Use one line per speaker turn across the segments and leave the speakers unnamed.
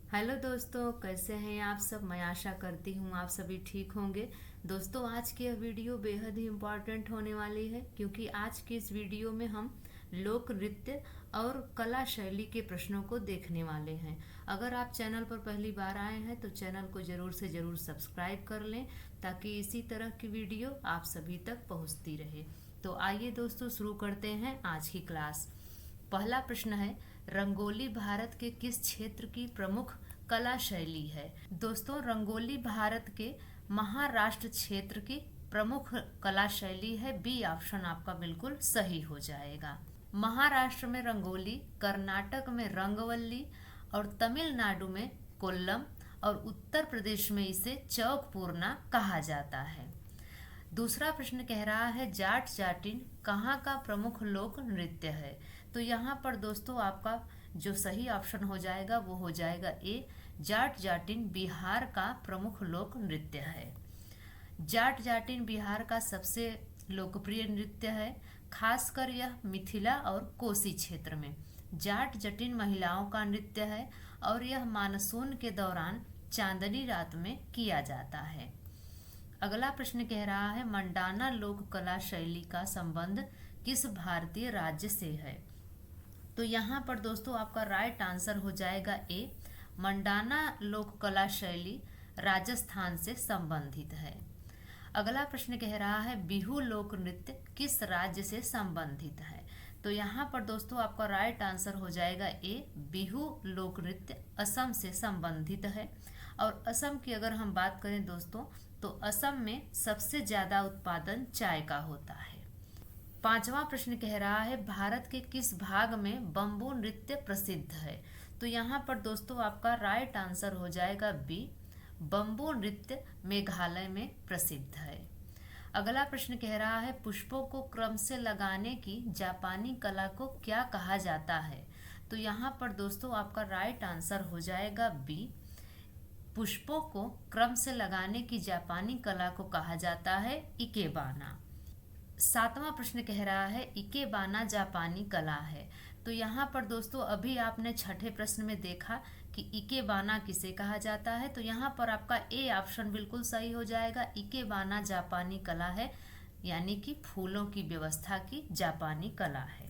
Hello दोस्तों, कैसे हैं आप सब। मैं आशा करती हूँ आप सभी ठीक होंगे। दोस्तों, आज की यह वीडियो बेहद ही इम्पॉर्टेंट होने वाली है क्योंकि आज की इस वीडियो में हम लोक नृत्य और कला शैली के प्रश्नों को देखने वाले हैं। अगर आप चैनल पर पहली बार आए हैं तो चैनल को ज़रूर से ज़रूर सब्सक्राइब कर लें ताकि इसी तरह की वीडियो आप सभी तक पहुँचती रहे। तो आइए दोस्तों, शुरू करते हैं आज की क्लास। पहला प्रश्न है, रंगोली भारत के किस क्षेत्र की प्रमुख कला शैली है। दोस्तों, रंगोली भारत के महाराष्ट्र क्षेत्र की प्रमुख कला शैली है। बी ऑप्शन आपका बिल्कुल सही हो जाएगा। महाराष्ट्र में रंगोली, कर्नाटक में रंगवल्ली और तमिलनाडु में कोल्लम और उत्तर प्रदेश में इसे चौकपूर्णा कहा जाता है। दूसरा प्रश्न कह रहा है, जाट जाटिन कहाँ का प्रमुख लोक नृत्य है। तो यहाँ पर दोस्तों आपका जो सही ऑप्शन हो जाएगा वो हो जाएगा ए, जाट जाटिन बिहार का प्रमुख लोक नृत्य है। जाट जाटिन बिहार का सबसे लोकप्रिय नृत्य है। खासकर यह मिथिला और कोसी क्षेत्र में जाट जटिन महिलाओं का नृत्य है और यह मानसून के दौरान चांदनी रात में किया जाता है। अगला प्रश्न कह रहा है, मंडाना लोक कला शैली का संबंध किस भारतीय राज्य से है। तो यहाँ पर दोस्तों आपका राइट आंसर हो जाएगा ए, मंडाना लोक कला शैली राजस्थान से संबंधित है। अगला प्रश्न कह रहा है, बिहू लोक नृत्य किस राज्य से संबंधित है। तो यहाँ पर दोस्तों आपका राइट आंसर हो जाएगा ए, बिहू लोक नृत्य असम से संबंधित है। और असम की अगर हम बात करें दोस्तों तो असम में सबसे ज्यादा उत्पादन चाय का होता है। पांचवा प्रश्न कह रहा है, भारत के किस भाग में बम्बू नृत्य प्रसिद्ध है। तो यहाँ पर दोस्तों आपका राइट आंसर हो जाएगा बी, बम्बू नृत्य मेघालय में प्रसिद्ध है। अगला प्रश्न कह रहा है, पुष्पों को क्रम से लगाने की जापानी कला को क्या कहा जाता है। तो यहाँ पर दोस्तों आपका राइट आंसर हो जाएगा बी, पुष्पों को क्रम से लगाने की जापानी कला को कहा जाता है इकेबाना। सातवां प्रश्न कह रहा है, इकेबाना जापानी कला है। तो यहाँ पर दोस्तों अभी आपने छठे प्रश्न में देखा कि इकेबाना किसे कहा जाता है। तो यहाँ पर आपका ए ऑप्शन बिल्कुल सही हो जाएगा, इकेबाना जापानी कला है, यानी कि फूलों की व्यवस्था की जापानी कला है।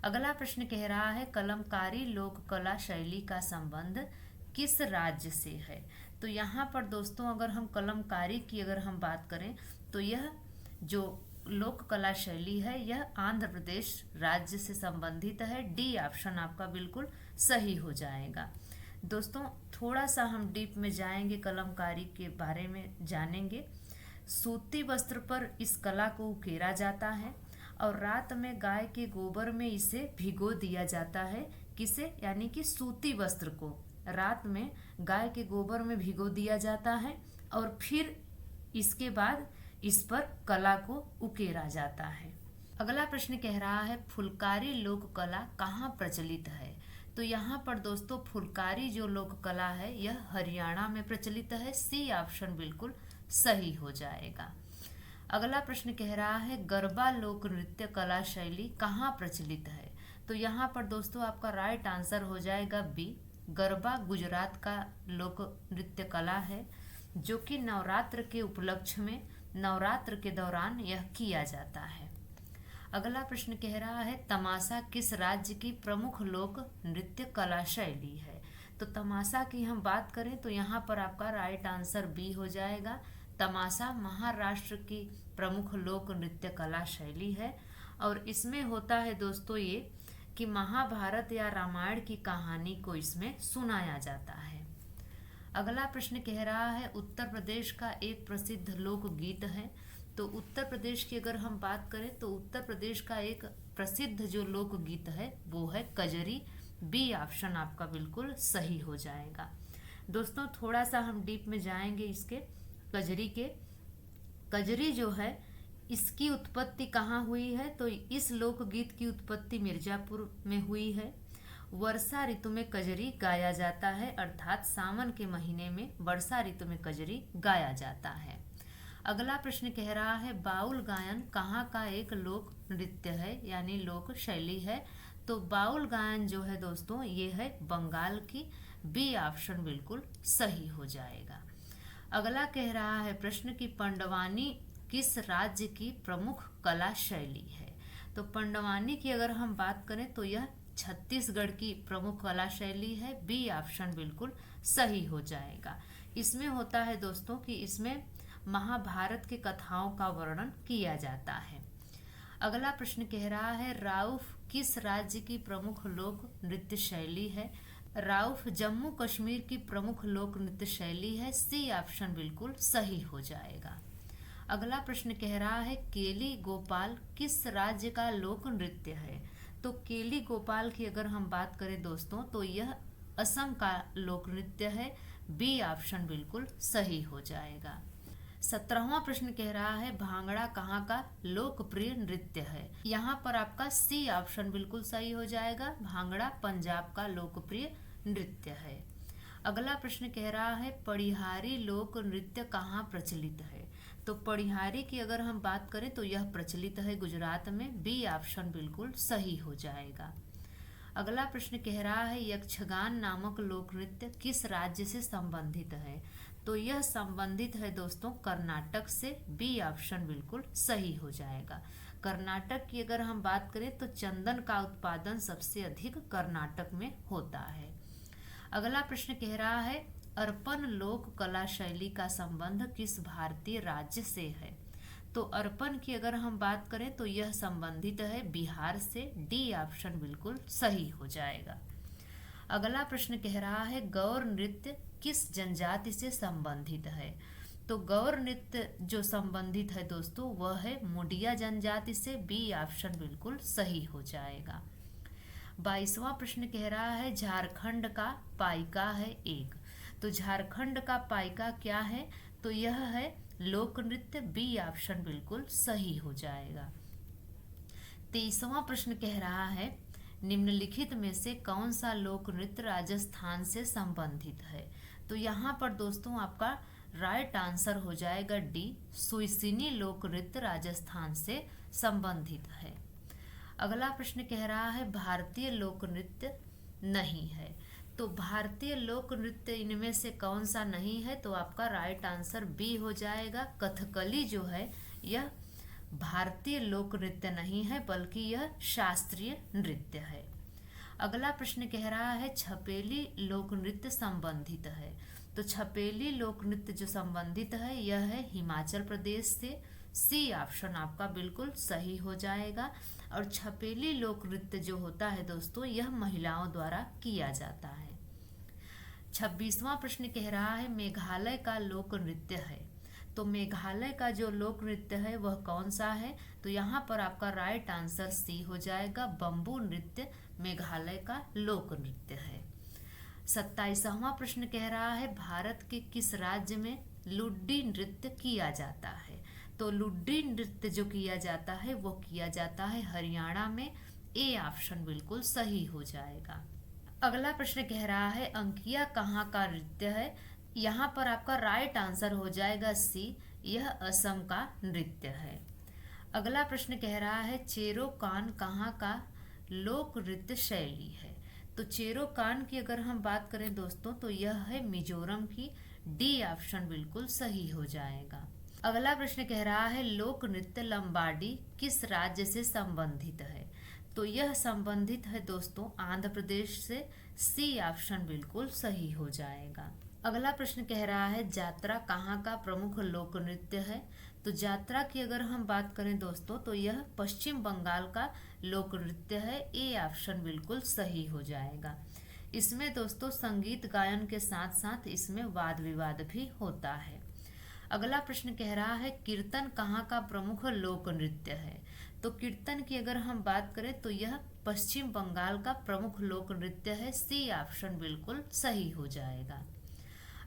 अगला प्रश्न कह रहा है, कलमकारी लोक कला शैली का संबंध किस राज्य से है। तो यहाँ पर दोस्तों अगर हम कलमकारी की अगर हम बात करें तो यह जो लोक कला शैली है यह आंध्र प्रदेश राज्य से संबंधित है। डी ऑप्शन आपका बिल्कुल सही हो जाएगा। दोस्तों थोड़ा सा हम डीप में जाएंगे, कलमकारी के बारे में जानेंगे। सूती वस्त्र पर इस कला को उकेरा जाता है और रात में गाय के गोबर में इसे भिगो दिया जाता है। किसे, यानी कि सूती वस्त्र को रात में गाय के गोबर में भिगो दिया जाता है और फिर इसके बाद इस पर कला को उकेरा जाता है। अगला प्रश्न कह रहा है, फुलकारी लोक कला कहाँ प्रचलित है। तो यहाँ पर दोस्तों फुलकारी जो लोक कला है यह हरियाणा में प्रचलित है। सी ऑप्शन बिल्कुल सही हो जाएगा। अगला प्रश्न कह रहा है, गरबा लोक नृत्य कला शैली कहाँ प्रचलित है। तो यहाँ पर दोस्तों आपका राइट आंसर हो जाएगा बी, गरबा गुजरात का लोक नृत्य कला है जो कि नवरात्र के उपलक्ष्य में नवरात्र के दौरान यह किया जाता है। अगला प्रश्न कह रहा है, तमाशा किस राज्य की प्रमुख लोक नृत्य कला शैली है। तो तमाशा की हम बात करें तो यहाँ पर आपका राइट आंसर बी हो जाएगा, तमाशा महाराष्ट्र की प्रमुख लोक नृत्य कला शैली है। और इसमें होता है दोस्तों ये कि महाभारत या रामायण की कहानी को इसमें सुनाया जाता है। अगला प्रश्न कह रहा है, उत्तर प्रदेश का एक प्रसिद्ध लोकगीत है। तो उत्तर प्रदेश की अगर हम बात करें तो उत्तर प्रदेश का एक प्रसिद्ध जो लोकगीत है वो है कजरी। बी ऑप्शन आपका बिल्कुल सही हो जाएगा। दोस्तों थोड़ा सा हम डीप में जाएंगे इसके कजरी के। कजरी जो है इसकी उत्पत्ति कहाँ हुई है। तो इस लोकगीत की उत्पत्ति मिर्जापुर में हुई है। वर्षा ऋतु में कजरी गाया जाता है, अर्थात सावन के महीने में वर्षा ऋतु में कजरी गाया जाता है। अगला प्रश्न कह रहा है, बाउल गायन कहाँ का एक लोक नृत्य है, यानी लोक शैली है। तो बाउल गायन जो है दोस्तों ये है बंगाल की बी ऑप्शन बिल्कुल सही हो जाएगा। अगला कह रहा है प्रश्न कि पंडवानी किस राज्य की प्रमुख कला शैली है। तो पंडवानी की अगर हम बात करें तो यह छत्तीसगढ़ की प्रमुख कला शैली है। बी ऑप्शन बिल्कुल सही हो जाएगा। इसमें होता है दोस्तों कि इसमें महाभारत के कथाओं का वर्णन किया जाता है। अगला प्रश्न कह रहा है राउफ किस राज्य की प्रमुख लोक नृत्य शैली है। राउफ जम्मू कश्मीर की प्रमुख लोक नृत्य शैली है। सी ऑप्शन बिल्कुल सही हो जाएगा। अगला प्रश्न कह रहा है केली गोपाल किस राज्य का लोक नृत्य है। तो केली गोपाल की अगर हम बात करें दोस्तों तो यह असम का लोक नृत्य है। बी ऑप्शन बिल्कुल सही हो जाएगा। 17वां प्रश्न कह रहा है भांगड़ा कहाँ का लोकप्रिय नृत्य है। यहाँ पर आपका सी ऑप्शन बिल्कुल सही हो जाएगा। भांगड़ा पंजाब का लोकप्रिय नृत्य है। अगला प्रश्न कह रहा है पढ़िहारी लोक नृत्य कहाँ प्रचलित है। तो पढ़िहारी की अगर हम बात करें तो यह प्रचलित है गुजरात में। बी ऑप्शन बिल्कुल सही हो जाएगा। अगला प्रश्न कह रहा है यक्षगान नामक लोक नृत्य किस राज्य से संबंधित है। तो यह संबंधित है दोस्तों कर्नाटक से। बी ऑप्शन बिल्कुल सही हो जाएगा। कर्नाटक की अगर हम बात करें तो चंदन का उत्पादन सबसे अधिक कर्नाटक में होता है। अगला प्रश्न कह रहा है अर्पण लोक कला शैली का संबंध किस भारतीय राज्य से है। तो अर्पण की अगर हम बात करें तो यह संबंधित है बिहार से। डी ऑप्शन बिल्कुल सही हो जाएगा। अगला प्रश्न कह रहा है गौर नृत्य किस जनजाति से संबंधित है। तो गौर नृत्य जो संबंधित है दोस्तों वह है मुडिया जनजाति से। बी ऑप्शन बिल्कुल सही हो जाएगा। 22वां प्रश्न कह रहा है झारखंड का पाइका है एक। तो झारखंड का पाइका क्या है। तो यह है लोक नृत्य। बी ऑप्शन बिल्कुल सही हो जाएगा। 23वां प्रश्न कह रहा है निम्नलिखित में से कौन सा लोक नृत्य राजस्थान से संबंधित है। तो यहाँ पर दोस्तों आपका राइट आंसर हो जाएगा डी सुइसिनी लोक नृत्य राजस्थान से संबंधित है। अगला प्रश्न कह रहा है भारतीय लोक नृत्य नहीं है। तो भारतीय लोक नृत्य इनमें से कौन सा नहीं है। तो आपका राइट आंसर बी हो जाएगा। कथकली जो है यह भारतीय लोक नृत्य नहीं है बल्कि यह शास्त्रीय नृत्य है। अगला प्रश्न कह रहा है छपेली लोक नृत्य संबंधित है। तो छपेली लोक नृत्य जो संबंधित है यह है हिमाचल प्रदेश से। सी ऑप्शन आपका बिल्कुल सही हो जाएगा। और छपेली लोक नृत्य जो होता है दोस्तों यह महिलाओं द्वारा किया जाता है। 26वां प्रश्न कह रहा है मेघालय का लोक नृत्य है। तो मेघालय का जो लोक नृत्य है वह कौन सा है। तो यहाँ पर आपका राइट आंसर सी हो जाएगा। बम्बू नृत्य मेघालय का लोक नृत्य है। 27वां प्रश्न कह रहा है भारत के किस राज्य में लुड्डी नृत्य किया जाता है। तो लुड्डी नृत्य जो किया जाता है वो किया जाता है हरियाणा में। ए ऑप्शन बिल्कुल सही हो जाएगा। अगला प्रश्न कह रहा है अंकिया कहाँ का नृत्य है। यहाँ पर आपका राइट आंसर हो जाएगा सी। यह असम का नृत्य है। अगला प्रश्न कह रहा है चेरोकान कहाँ का लोक नृत्य शैली है। तो चेरोकान की अगर हम बात करें दोस्तों तो यह है मिजोरम की। डी ऑप्शन बिल्कुल सही हो जाएगा। अगला प्रश्न कह रहा है लोक नृत्य लंबाडी किस राज्य से संबंधित है। तो यह संबंधित है दोस्तों आंध्र प्रदेश से। सी ऑप्शन बिल्कुल सही हो जाएगा। अगला प्रश्न कह रहा है जात्रा कहाँ का प्रमुख लोक नृत्य है। तो जात्रा की अगर हम बात करें दोस्तों तो यह पश्चिम बंगाल का लोक नृत्य है। ए ऑप्शन बिल्कुल सही हो जाएगा। इसमें दोस्तों संगीत गायन के साथ साथ इसमें वाद विवाद भी होता है। अगला प्रश्न कह रहा है कीर्तन कहाँ का प्रमुख लोक नृत्य है। तो कीर्तन की अगर हम बात करें तो यह पश्चिम बंगाल का प्रमुख लोक नृत्य है। सी ऑप्शन बिल्कुल सही हो जाएगा।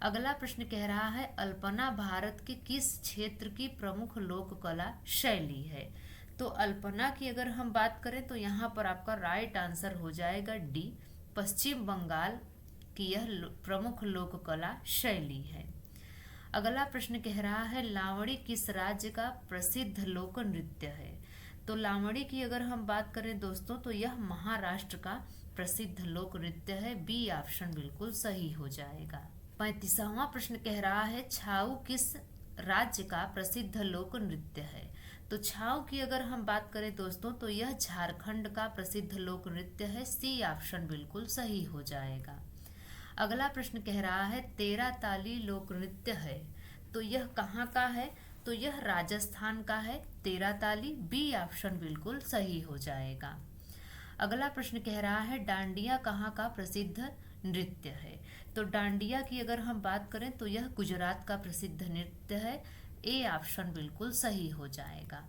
अगला प्रश्न कह रहा है अल्पना भारत के किस क्षेत्र की प्रमुख लोक कला शैली है। तो अल्पना की अगर हम बात करें तो यहाँ पर आपका राइट आंसर हो जाएगा डी पश्चिम बंगाल की यह प्रमुख लोक कला शैली है। अगला प्रश्न कह रहा है लावणी किस राज्य का प्रसिद्ध लोक नृत्य है। तो लावणी की अगर हम बात करें दोस्तों तो यह महाराष्ट्र का प्रसिद्ध लोक नृत्य है। बी ऑप्शन बिल्कुल सही हो जाएगा। 35वां प्रश्न कह रहा है छाऊ किस राज्य का प्रसिद्ध लोक नृत्य है। तो छाऊ की अगर हम बात करें दोस्तों तो यह झारखंड का प्रसिद्ध लोक नृत्य है। सी ऑप्शन बिल्कुल सही हो जाएगा। अगला प्रश्न कह रहा है तेरा ताली लोक नृत्य है, तो यह कहाँ का है। तो यह राजस्थान का है तेरा ताली। बी ऑप्शन बिल्कुल सही हो जाएगा। अगला प्रश्न कह रहा है डांडिया कहाँ का प्रसिद्ध नृत्य है। तो डांडिया की अगर हम बात करें तो यह गुजरात का प्रसिद्ध नृत्य है। ए ऑप्शन बिल्कुल सही हो जाएगा।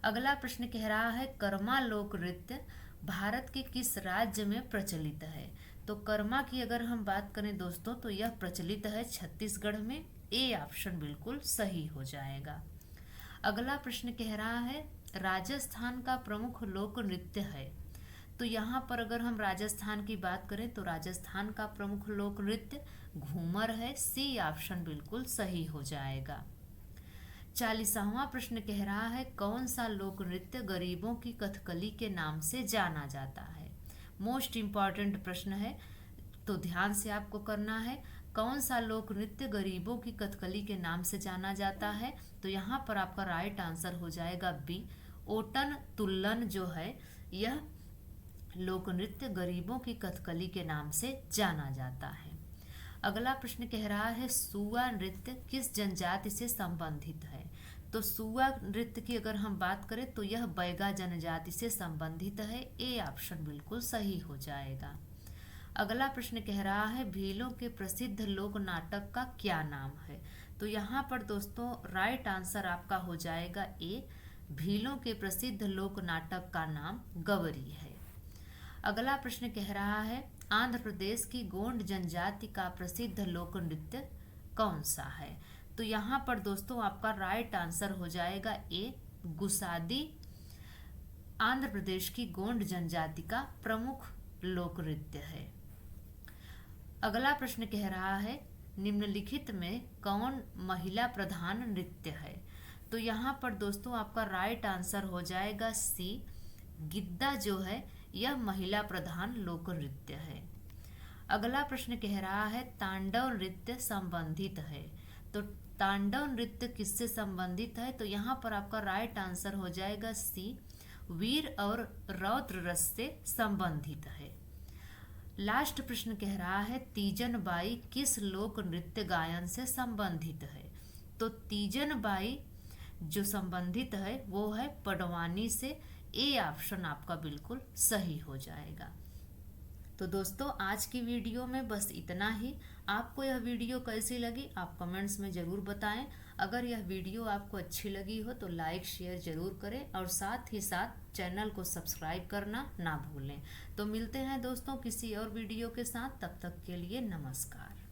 अगला प्रश्न कह रहा है कर्मा लोक नृत्य भारत के किस राज्य में प्रचलित है। तो कर्मा की अगर हम बात करें दोस्तों तो यह प्रचलित है छत्तीसगढ़ में। ए ऑप्शन बिल्कुल सही हो जाएगा। अगला प्रश्न कह रहा है राजस्थान का प्रमुख लोक नृत्य है। तो यहाँ पर अगर हम राजस्थान की बात करें तो राजस्थान का प्रमुख लोक नृत्य घूमर है। सी ऑप्शन बिल्कुल सही हो जाएगा। 40वां प्रश्न कह रहा है कौन सा लोक नृत्य गरीबों की कथकली के नाम से जाना जाता है। मोस्ट इम्पॉर्टेंट प्रश्न है, तो ध्यान से आपको करना है। कौन सा लोक नृत्य गरीबों की कथकली के नाम से जाना जाता है। तो यहाँ पर आपका राइट आंसर हो जाएगा बी ओटन तुल्लन जो है यह लोक नृत्य गरीबों की कथकली के नाम से जाना जाता है। अगला प्रश्न कह रहा है सुआ नृत्य किस जनजाति से संबंधित है। तो सुआ नृत्य की अगर हम बात करें तो यह बैगा जनजाति से संबंधित है। ए ऑप्शन बिल्कुल सही हो जाएगा। अगला प्रश्न कह रहा है भीलों के प्रसिद्ध लोक नाटक का क्या नाम है। तो यहाँ पर दोस्तों राइट आंसर आपका हो जाएगा ए भीलों के प्रसिद्ध लोक नाटक का नाम गवरी है। अगला प्रश्न कह रहा है आंध्र प्रदेश की गोंड जनजाति का प्रसिद्ध लोक नृत्य कौन सा है। तो यहाँ पर दोस्तों आपका राइट आंसर हो जाएगा ए गुसादी आंध्र प्रदेश की गोंड जनजाति का प्रमुख लोक नृत्य है। अगला प्रश्न कह रहा है निम्नलिखित में कौन महिला प्रधान नृत्य है। तो यहाँ पर दोस्तों आपका राइट आंसर हो जाएगा सी गिद्दा जो है यह महिला प्रधान लोक नृत्य है। अगला प्रश्न कह रहा है तांडव नृत्य संबंधित है। तो तांडव नृत्य किससे संबंधित है। तो यहाँ पर आपका राइट आंसर हो जाएगा सी वीर और रौद्र रस से संबंधित है। लास्ट प्रश्न कह रहा है तीजन बाई किस लोक नृत्य गायन से संबंधित है। तो तीजन बाई जो संबंधित है वो है पडवानी से। ए ऑप्शन आपका बिल्कुल सही हो जाएगा। तो दोस्तों आज की वीडियो में बस इतना ही। आपको यह वीडियो कैसी लगी आप कमेंट्स में ज़रूर बताएं। अगर यह वीडियो आपको अच्छी लगी हो तो लाइक शेयर ज़रूर करें और साथ ही साथ चैनल को सब्सक्राइब करना ना भूलें। तो मिलते हैं दोस्तों किसी और वीडियो के साथ, तब तक के लिए नमस्कार।